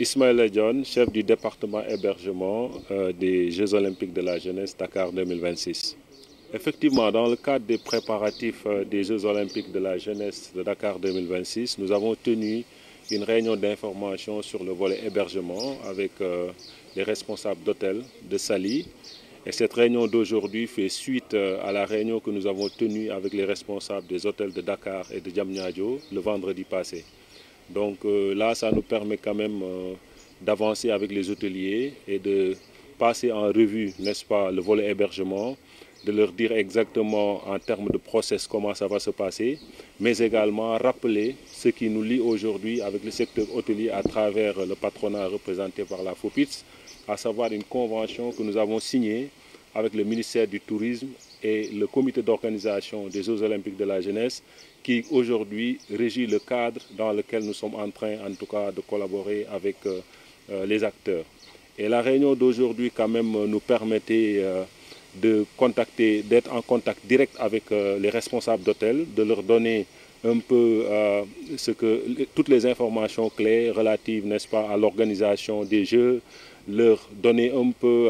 Ismaël John, chef du département hébergement des Jeux Olympiques de la jeunesse Dakar 2026. Effectivement, dans le cadre des préparatifs des Jeux Olympiques de la jeunesse de Dakar 2026, nous avons tenu une réunion d'information sur le volet hébergement avec les responsables d'hôtels de Saly. Et cette réunion d'aujourd'hui fait suite à la réunion que nous avons tenue avec les responsables des hôtels de Dakar et de Diamniadio le vendredi passé. Donc là, ça nous permet quand même d'avancer avec les hôteliers et de passer en revue, n'est-ce pas, le volet hébergement, de leur dire exactement en termes de process comment ça va se passer, mais également rappeler ce qui nous lie aujourd'hui avec le secteur hôtelier à travers le patronat représenté par la FOPITS, à savoir une convention que nous avons signée avec le ministère du Tourisme et le comité d'organisation des Jeux Olympiques de la jeunesse qui aujourd'hui régit le cadre dans lequel nous sommes en train en tout cas de collaborer avec les acteurs. Et la réunion d'aujourd'hui quand même nous permettait d'être en contact direct avec les responsables d'hôtels, de leur donner un peu toutes les informations clés relatives, n'est-ce pas, à l'organisation des Jeux, leur donner un peu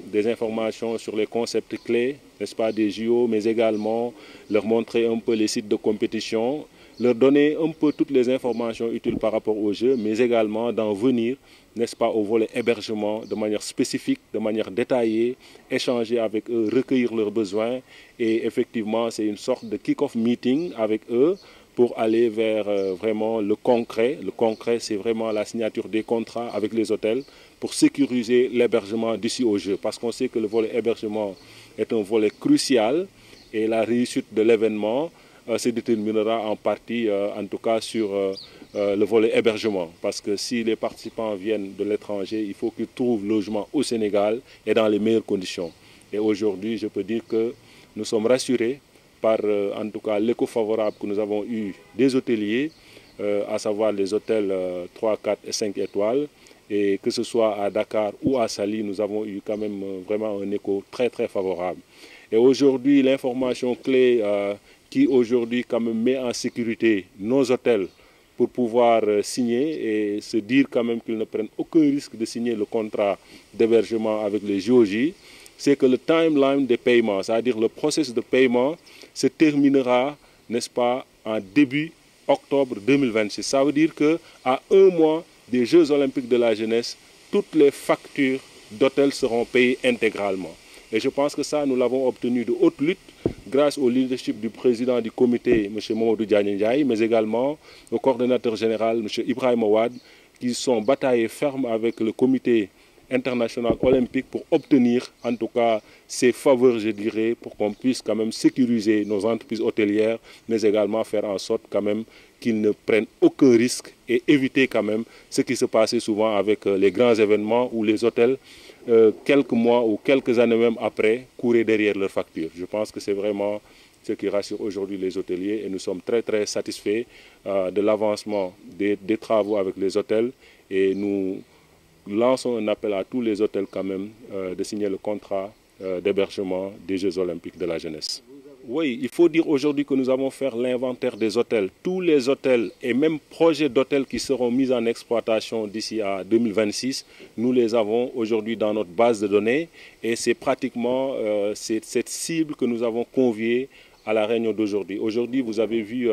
des informations sur les concepts clés, n'est-ce pas, des JO, mais également leur montrer un peu les sites de compétition, leur donner un peu toutes les informations utiles par rapport aux Jeux, mais également d'en venir, n'est-ce pas, au volet hébergement de manière spécifique, de manière détaillée, échanger avec eux, recueillir leurs besoins. Et effectivement, c'est une sorte de kick-off meeting avec eux pour aller vers vraiment le concret. Le concret, c'est vraiment la signature des contrats avec les hôtels pour sécuriser l'hébergement d'ici au jeu. Parce qu'on sait que le volet hébergement est un volet crucial et la réussite de l'événement se déterminera en partie, en tout cas, sur le volet hébergement. Parce que si les participants viennent de l'étranger, il faut qu'ils trouvent logement au Sénégal et dans les meilleures conditions. Et aujourd'hui, je peux dire que nous sommes rassurés par, en tout cas, l'écho favorable que nous avons eu des hôteliers, à savoir les hôtels 3, 4 et 5 étoiles. Et que ce soit à Dakar ou à Saly, nous avons eu quand même vraiment un écho très, très favorable. Et aujourd'hui, l'information clé qui aujourd'hui quand même met en sécurité nos hôtels pour pouvoir signer et se dire quand même qu'ils ne prennent aucun risque de signer le contrat d'hébergement avec les JOJ, c'est que le timeline des paiements, c'est-à-dire le processus de paiement, se terminera, n'est-ce pas, en début octobre 2026. Ça veut dire qu'à un mois des Jeux Olympiques de la jeunesse, toutes les factures d'hôtels seront payées intégralement. Et je pense que ça, nous l'avons obtenu de haute lutte grâce au leadership du président du comité, M. Mamadou Diagne, mais également au coordonnateur général, M. Ibrahim Ouad, qui sont bataillés fermes avec le comité international olympique pour obtenir en tout cas ces faveurs, je dirais, pour qu'on puisse quand même sécuriser nos entreprises hôtelières, mais également faire en sorte quand même qu'ils ne prennent aucun risque et éviter quand même ce qui se passait souvent avec les grands événements où les hôtels, quelques mois ou quelques années même après, couraient derrière leurs factures. Je pense que c'est vraiment ce qui rassure aujourd'hui les hôteliers et nous sommes très très satisfaits de l'avancement des travaux avec les hôtels et nous lançons un appel à tous les hôtels quand même de signer le contrat d'hébergement des Jeux Olympiques de la jeunesse. Oui, il faut dire aujourd'hui que nous avons fait l'inventaire des hôtels. Tous les hôtels et même projets d'hôtels qui seront mis en exploitation d'ici à 2026, nous les avons aujourd'hui dans notre base de données et c'est pratiquement cette cible que nous avons conviée à la réunion d'aujourd'hui. Aujourd'hui, vous avez vu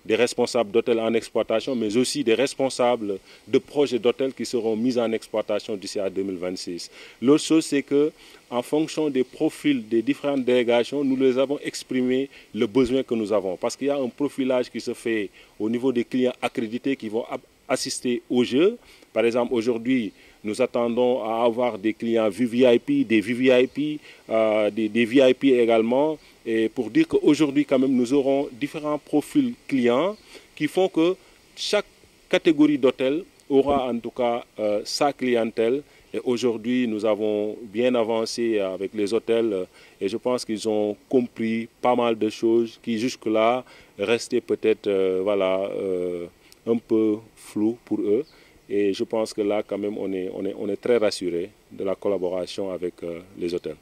des responsables d'hôtels en exploitation, mais aussi des responsables de projets d'hôtels qui seront mis en exploitation d'ici à 2026. L'autre chose, c'est que en fonction des profils des différentes délégations, nous les avons exprimé le besoin que nous avons. Parce qu'il y a un profilage qui se fait au niveau des clients accrédités qui vont assister aux Jeux. Par exemple, aujourd'hui, nous attendons à avoir des clients VVIP, des VVIP, des VIP également. Et pour dire qu'aujourd'hui, quand même, nous aurons différents profils clients qui font que chaque catégorie d'hôtel aura en tout cas sa clientèle. Et aujourd'hui, nous avons bien avancé avec les hôtels et je pense qu'ils ont compris pas mal de choses qui jusque-là restaient peut-être un peu floues pour eux. Et je pense que là, quand même, on est très rassurés de la collaboration avec les hôtels.